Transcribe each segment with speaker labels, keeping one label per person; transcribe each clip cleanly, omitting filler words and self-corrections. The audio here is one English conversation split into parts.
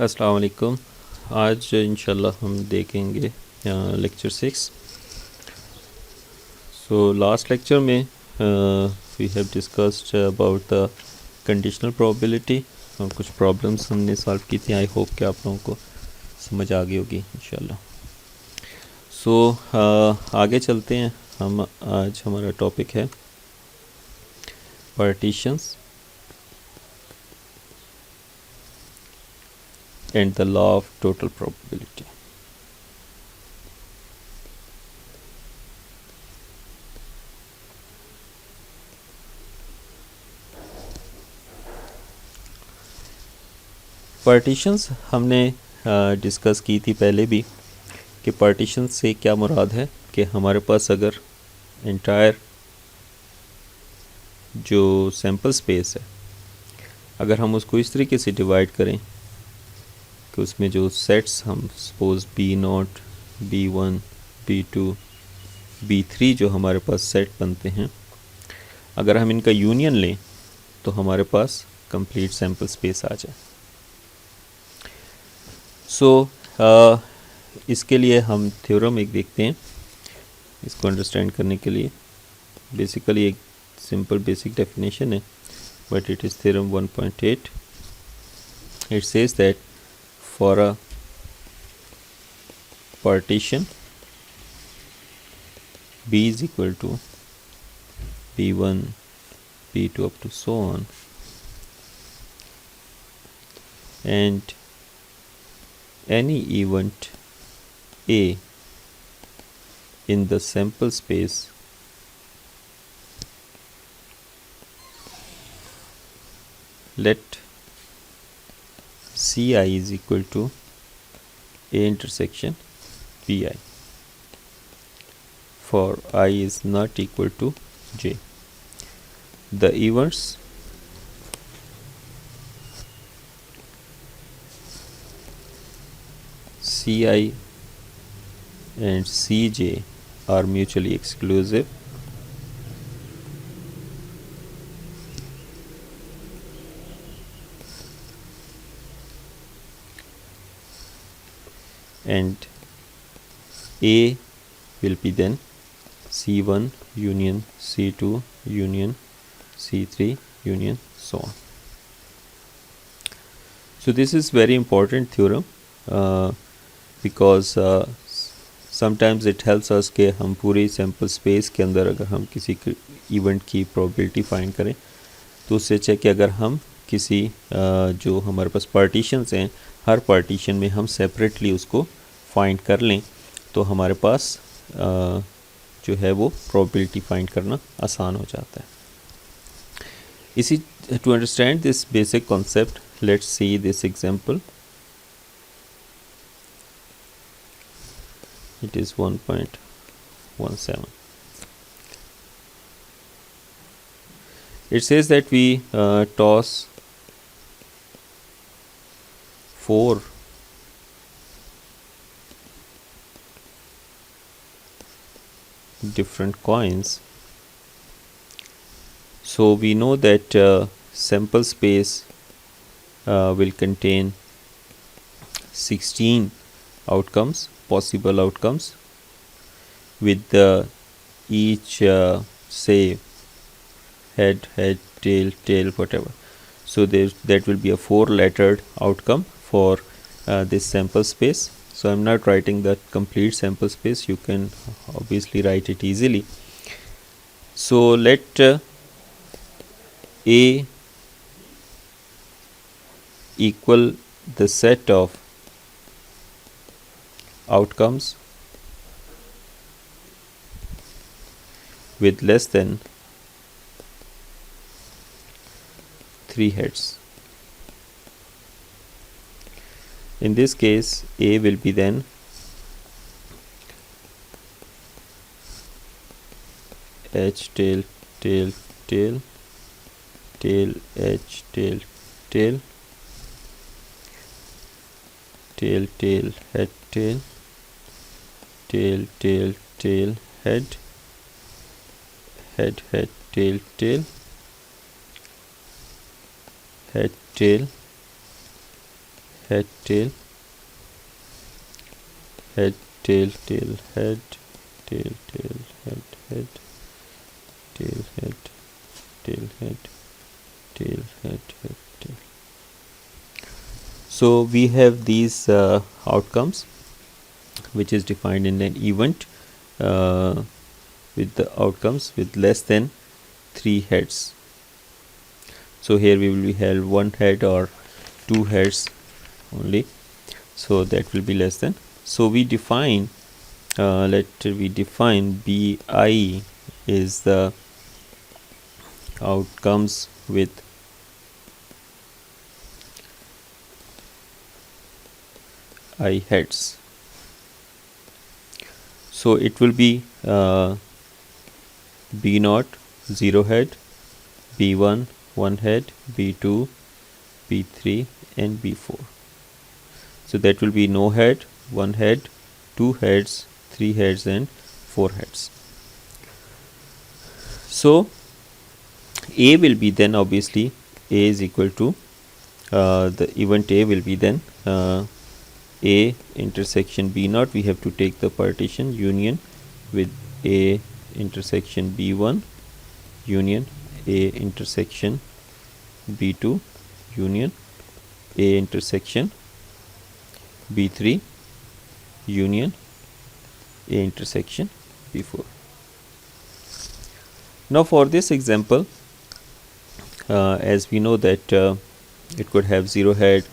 Speaker 1: अस्सलाम वालेकुम। आज इंशाल्लाह हम देखेंगे लेक्चर 6। सो लास्ट लेक्चर में we have discussed about the conditional probability और कुछ प्रॉब्लम्स हमने सॉल्व की थी। आई होप कि आप लोगों को समझ आ गई होगी इंशाल्लाह। सो आगे चलते हैं। हम आज हमारा टॉपिक है partitions and the law of total probability. Partitions हमने डिस्कस की थी पहले भी कि पार्टीशंस से क्या मुराद है कि हमारे पास अगर एंटायर जो सैम्पल स्पेस है अगर हम उसको इस तरीके से डिवाइड करें कि उसमें जो सेट्स हम suppose B0, B1, B2, B3 जो हमारे पास सेट बनते हैं, अगर हम इनका यूनियन लें तो हमारे पास कंप्लीट सैम्पल स्पेस आ जाए। सो इसके लिए हम थ्योरम एक देखते हैं इसको अंडरस्टैंड करने के लिए। बेसिकली एक सिंपल बेसिक डेफिनेशन है, but it is theorem 1.8. It says that for a partition B is equal to B1, B2 up to so on, and any event A in the sample space let Ci is equal to A intersection Bi for I is not equal to J. The events Ci and Cj are mutually exclusive and A will be then C1 union C2 union C3 union so on. So this is very important theorem because sometimes it helps us कि हम पूरी sample space के अंदर अगर हम किसी event की probability find करें तो उससे अच्छा कि अगर हम किसी जो हमारे पास पार्टीशंस हैं हर पार्टीशन में हम सेपरेटली उसको फाइंड कर लें तो हमारे पास जो है वो प्रोबेबिलिटी फाइंड करना आसान हो जाता है। इसी to understand this basic concept let's see this example. It is 1.17. It says that we toss 4 different coins. So we know that sample space will contain 16 outcomes, possible outcomes, with each say head, tail, whatever. So that will be a 4-lettered outcome for this sample space. So I'm not writing the complete sample space, you can obviously write it easily. So let A equal the set of outcomes with less than 3 heads. In this case A will be then H tail tail tail tail H tail tail tail tail head tail tail tail tail head head tail tail head tail head, tail, head, tail, tail, head, tail, tail, head, head, tail, head, tail, head, tail, head, head, tail. So we have these outcomes which is defined in an event with the outcomes with less than 3 heads. So here we will have 1 head or 2 heads only, so that will be less than. So we define we define BI is the outcomes with I heads. So it will be B0 0 head, B1 1 head, B2, B3 and B4. So that will be no head, 1 head, 2 heads, 3 heads and 4 heads. So A will be then obviously A is equal to the event A will be then A intersection B0. We have to take the partition union with A intersection B1 union A intersection B2 union A intersection B3 union A intersection B4. Now for this example, as we know that it could have 0 head,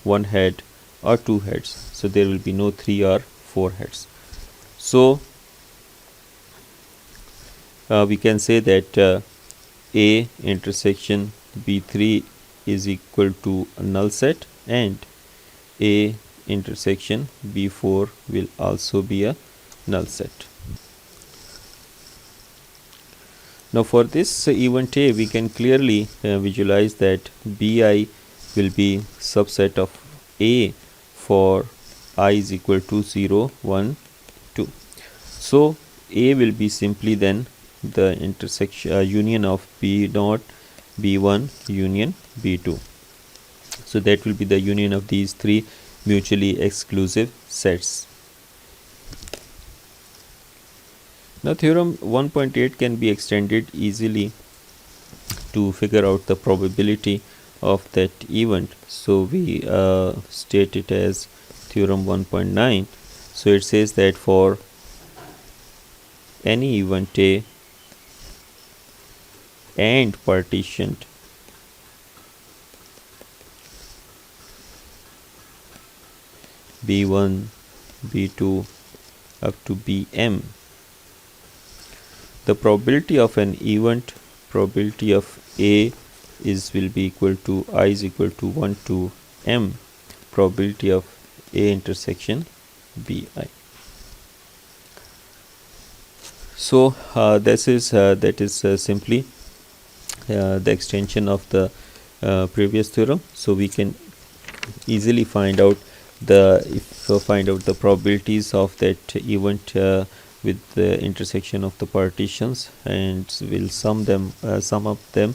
Speaker 1: 1 head or 2 heads, so there will be no 3 or 4 heads. So we can say that A intersection B3 is equal to a null set and A intersection B4 will also be a null set. Now for this event A, we can clearly visualize that BI will be subset of A for I is equal to 0, 1, 2. So A will be simply then the intersection union of B0, B1 union B2. So that will be the union of these 3 mutually exclusive sets. Now theorem 1.8 can be extended easily to figure out the probability of that event. So we state it as theorem 1.9. So it says that for any event A and partitioned B1, B2 up to Bm, the probability of an event, probability of A will be equal to I is equal to 1 to M probability of A intersection Bi. So that is simply the extension of the previous theorem. So we can easily find out the probabilities of that event with the intersection of the partitions, and we'll sum up them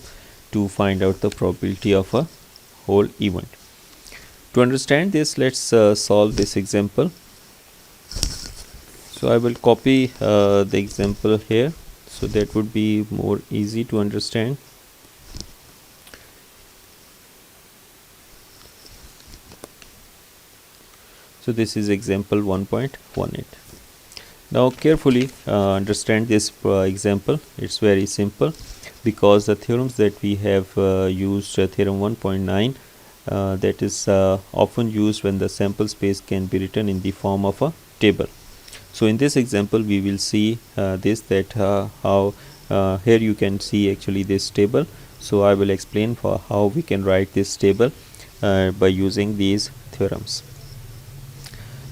Speaker 1: to find out the probability of a whole event. To understand this, let's solve this example. So I will copy the example here, so that would be more easy to understand. So this is example 1.18. Now carefully understand this example. It's very simple, because the theorems that we have used, theorem 1.9, that is often used when the sample space can be written in the form of a table. So in this example we will see how here you can see actually this table. So I will explain for how we can write this table by using these theorems.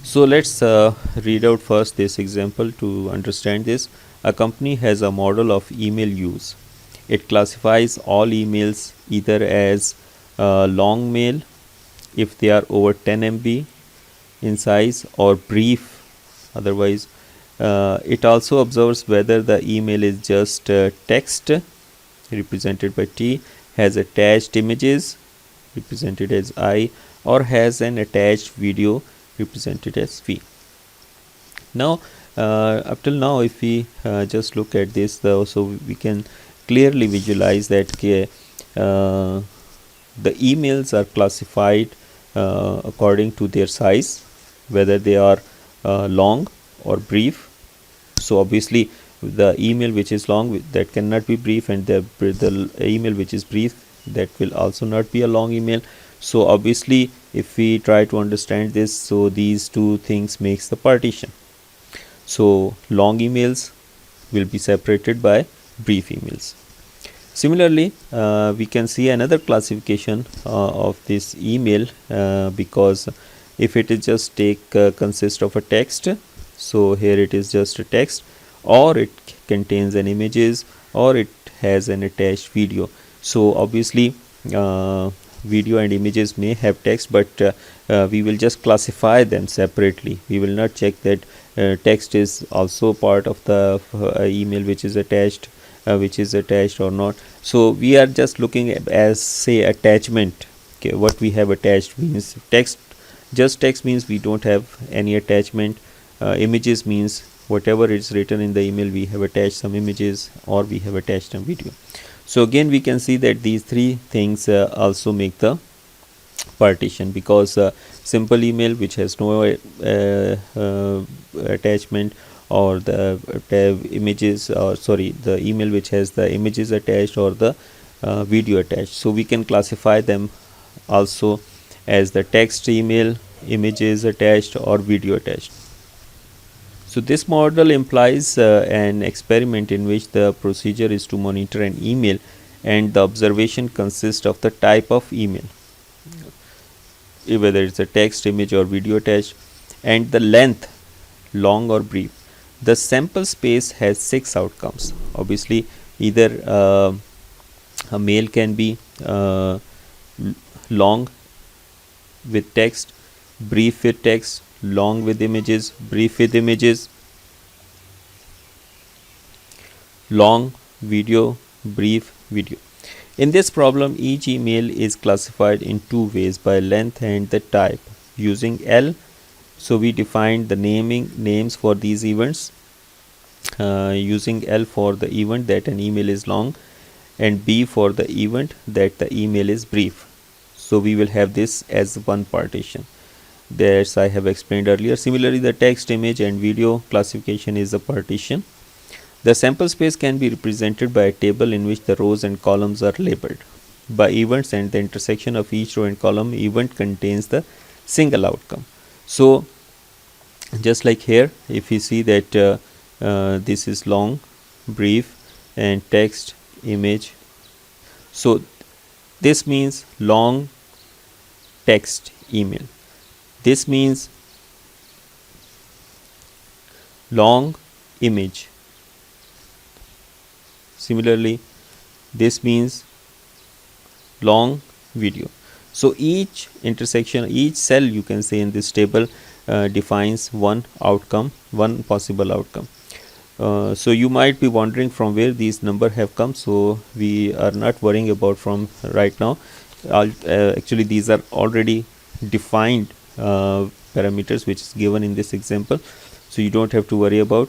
Speaker 1: So let's read out first this example to understand this. A company has a model of email use. It classifies all emails either as long mail if they are over 10 MB in size, or brief otherwise. It also observes whether the email is just text represented by T, has attached images represented as I, or has an attached video represented as V. Now up till now, if we just look at this, so we can clearly visualize that the emails are classified according to their size, whether they are long or brief. So obviously the email which is long, that cannot be brief, and the email which is brief, that will also not be a long email. So obviously if we try to understand this, so these two things makes the partition. So long emails will be separated by brief emails. Similarly, we can see another classification of this email, because if it is just consist of a text, so here it is just a text, or it contains an images, or it has an attached video. So obviously video and images may have text, but we will just classify them separately. We will not check that text is also part of the email which is attached or not. So we are just looking at as, say, attachment. Okay, what we have attached means text. Just text means we don't have any attachment. Images means whatever is written in the email, we have attached some images or we have attached some video. So again we can see that these three things also make the partition, because simple email which has no attachment, or the images, or sorry, the email which has the images attached or the video attached, so we can classify them also as the text email, images attached or video attached. So this model implies an experiment in which the procedure is to monitor an email, and the observation consists of the type of email, whether it's a text, image or video attached, and the length, long or brief. The sample space has 6 outcomes. Obviously either a mail can be long with text, brief with text, long with images, brief with images, long video, brief video. In this problem, each email is classified in 2 ways, by length and the type, using L. So we defined the names for these events using L for the event that an email is long, and B for the event that the email is brief. So we will have this as one partition. That's I have explained earlier. Similarly, the text, image and video classification is a partition. The sample space can be represented by a table in which the rows and columns are labeled by events, and the intersection of each row and column event contains the single outcome. So just like here, if you see that this is long, brief and text, image, so this means long text email. This means long image. Similarly, this means long video. So each intersection, each cell you can say in this table defines one outcome, one possible outcome. So you might be wondering from where these numbers have come. So we are not worrying about from right now. Actually these are already defined parameters which is given in this example, so you don't have to worry about.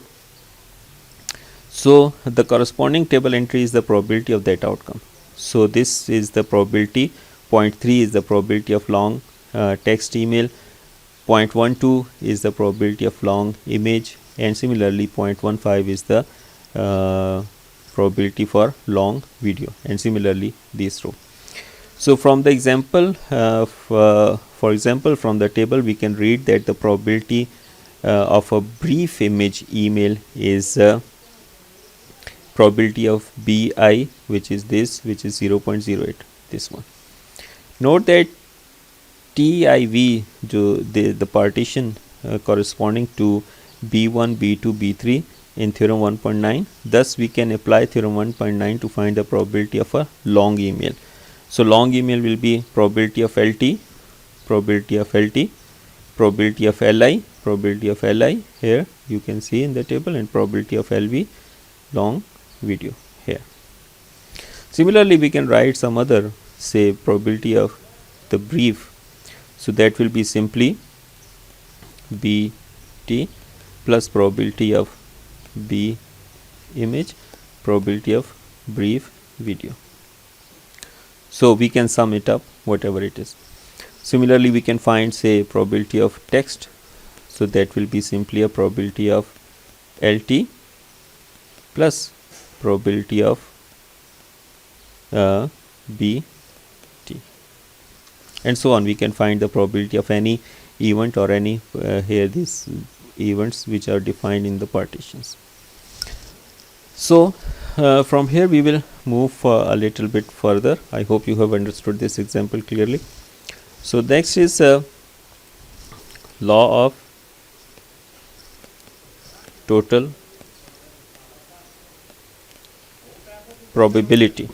Speaker 1: So the corresponding table entry is the probability of that outcome. So this is the probability. 0.3 is the probability of long text email, 0.12 is the probability of long image, and similarly 0.15 is the probability for long video, and similarly this row. So from the example, for example, from the table we can read that the probability of a brief image email is probability of BI, which is this, which is 0.08, this one. Note that TIV, the partition corresponding to B1, B2, B3 in theorem 1.9. Thus we can apply theorem 1.9 to find the probability of a long email. So long email will be probability of LT, probability of LT, probability of LI, probability of LI here you can see in the table, and probability of LV, long video here. Similarly we can write some other, say, probability of the brief. So that will be simply BT plus probability of B image, probability of brief video. So we can sum it up, whatever it is. Similarly, we can find, say, probability of text. So that will be simply a probability of LT plus probability of BT, and so on. We can find the probability of any event or any here these events which are defined in the partitions. So from here we will move a little bit further. I hope you have understood this example clearly. So next is law of total probability.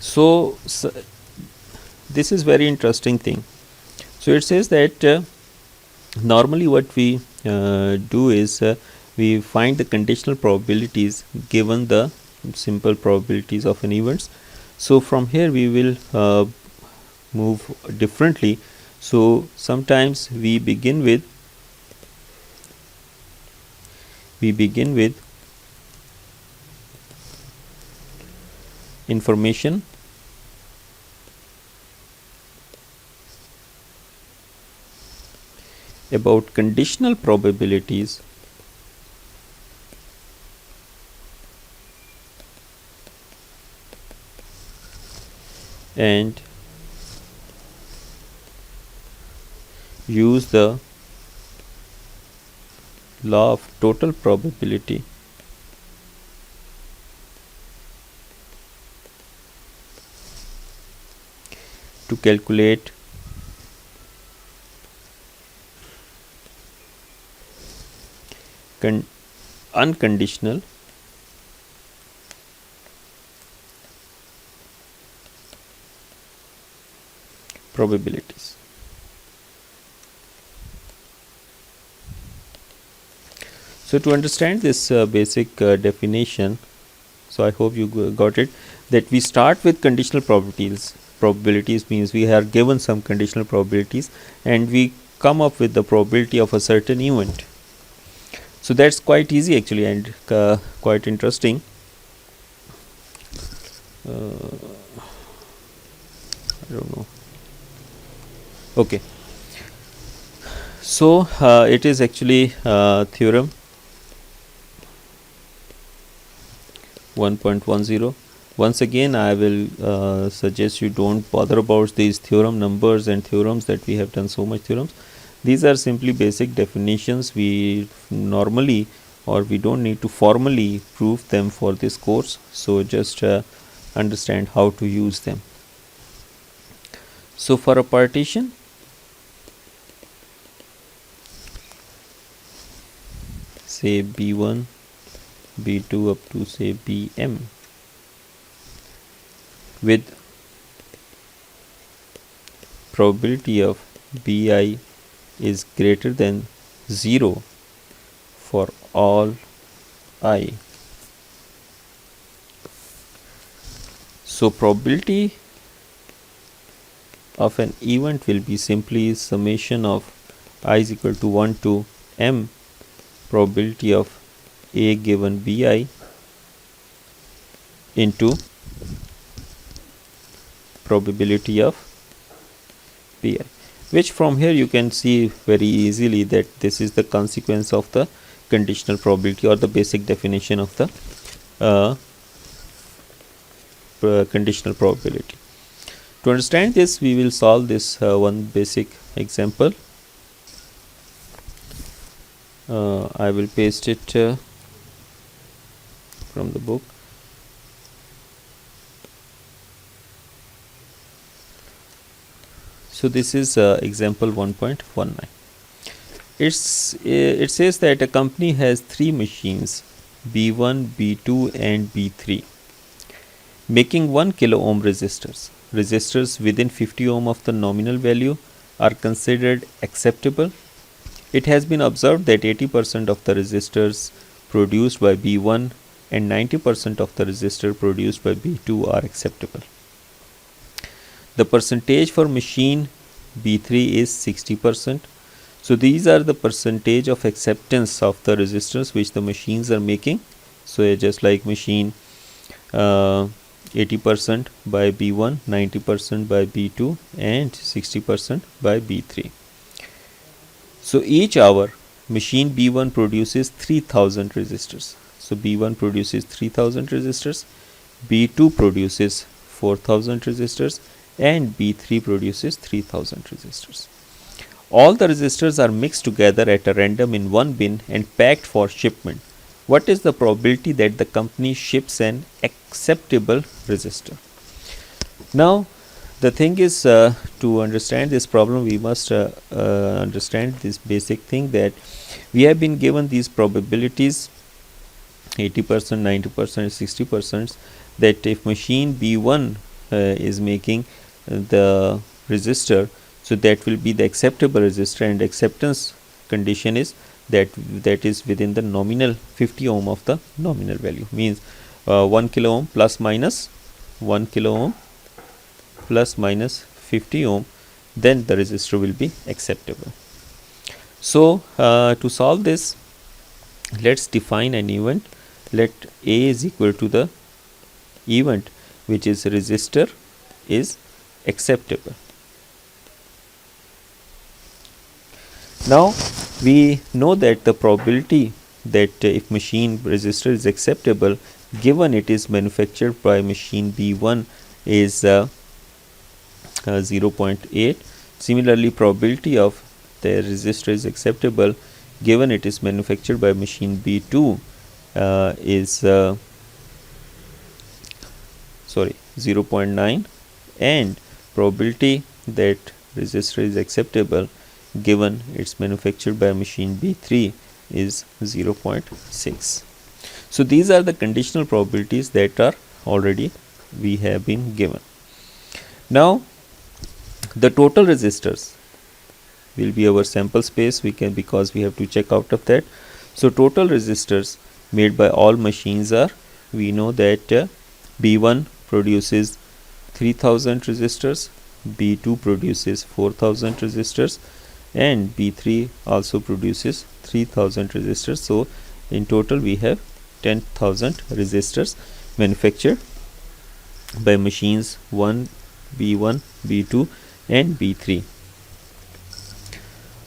Speaker 1: So this is very interesting thing. So it says that normally what we do is we find the conditional probabilities given the simple probabilities of an events. So from here we will move differently. So sometimes we begin with information about conditional probabilities and use the law of total probability to calculate unconditional probabilities. So to understand this basic definition, so I hope you got it, that we start with conditional probabilities. Probabilities means we are given some conditional probabilities and we come up with the probability of a certain event. So that's quite easy actually and quite interesting. I don't know. Okay. So it is actually theorem 1.10. Once again, I will suggest you don't bother about these theorem numbers and theorems that we have done so much theorems. These are simply basic definitions. We normally or we don't need to formally prove them for this course. So just understand how to use them. So for a partition, say B1, B2 up to say Bm, with probability of Bi is greater than 0 for all I. So probability of an event will be simply summation of I is equal to 1 to m probability of A given Bi into probability of Pi, which from here you can see very easily that this is the consequence of the conditional probability or the basic definition of the conditional probability. To understand this, we will solve this one basic example. I will paste it from the book. So this is example 1.19. It says that a company has 3 machines, B1, B2 and B3, making 1 kilo ohm resistors. Resistors within 50 ohm of the nominal value are considered acceptable It has been observed that 80% of the resistors produced by B1 and 90% of the resistor produced by B2 are acceptable. The percentage for machine B3 is 60%. So these are the percentage of acceptance of the resistors which the machines are making. So just like machine 80% by B1, 90% by B2 and 60% by B3. So each hour machine B1 produces 3000 resistors. So B1 produces 3000 resistors, B2 produces 4000 resistors and B3 produces 3000 resistors. All the resistors are mixed together at a random in one bin and packed for shipment. What is the probability that the company ships an acceptable resistor? Now, the thing is, to understand this problem, we must understand this basic thing that we have been given these probabilities 80%, 90%, 60%, that if machine B1 is making the resistor, so that will be the acceptable resistor, and acceptance condition is that is within the nominal 50 ohm of the nominal value, means 1 kilo ohm plus minus 1 kilo ohm plus minus 50 ohm, then the resistor will be acceptable. So to solve this, let's define an event. Let A is equal to the event which is resistor is acceptable. Now we know that the probability that if machine resistor is acceptable given it is manufactured by machine B1 is 0.8. Similarly, probability of the resistor is acceptable given it is manufactured by machine B2 is 0.9, and probability that resistor is acceptable given it's manufactured by machine B3 is 0.6. So these are the conditional probabilities that are already we have been given. Now the total resistors will be our sample space, because we have to check out of that. So total resistors made by all machines are, we know that B1 produces 3000 resistors, B2 produces 4000 resistors and B3 also produces 3000 resistors. So in total we have 10,000 resistors manufactured by machines 1, B1, B2 and B3.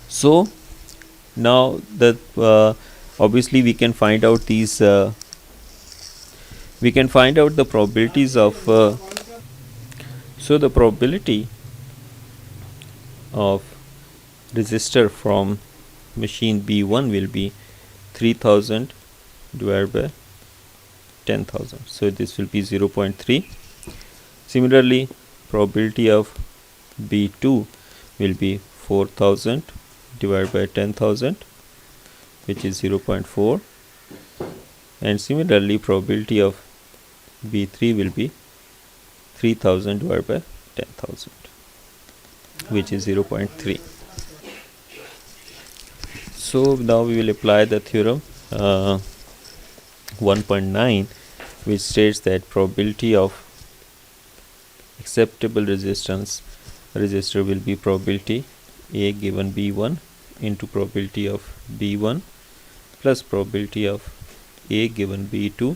Speaker 1: So now the obviously we can find out these we can find out the probabilities of so the probability of resistor from machine B1 will be 3000 divided by 10,000. So this will be 0.3. Similarly, probability of B2 will be 4000 divided by 10,000, which is 0.4, and similarly probability of B3 will be 3000 divided by 10,000, which is 0.3. So now we will apply the theorem 1.9, which states that probability of acceptable resistor will be probability A given B1 into probability of B1 plus probability of A given B2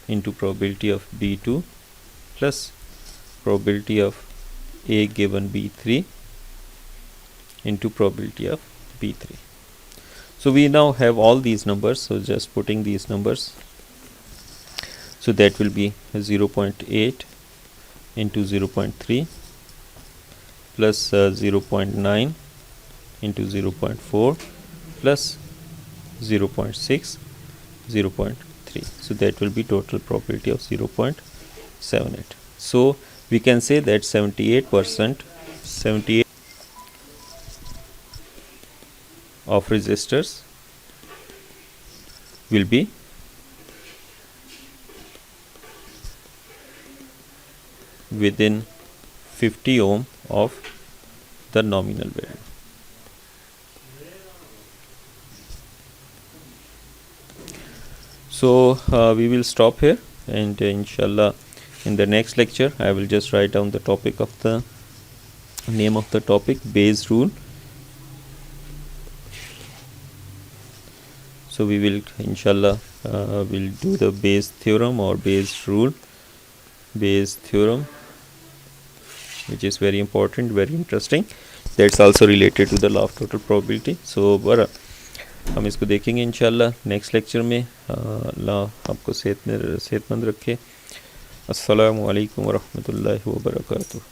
Speaker 1: into probability of B2 plus probability of A given B3 into probability of B3. So we now have all these numbers, so just putting these numbers, so that will be 0.8 into 0.3 plus 0.9 into 0.4 plus 0.6, 0.3. So that will be total probability of 0.78. So we can say that 78% of resistors will be within 50 ohm of the nominal value. So we will stop here, and inshallah in the next lecture I will just write down the topic of the name of the topic, Bayes rule. So we will inshallah will do the Bayes theorem or Bayes rule, Bayes theorem, which is very important, very interesting. That's also related to the law of total probability. So बरा हम इसको देखेंगे इंशाल्लाह next lecture में. अल्लाह आपको सेहतमंद रखे. अस्सलामु अलैकुम वरहमतुल्लाहि वबरकातुहू.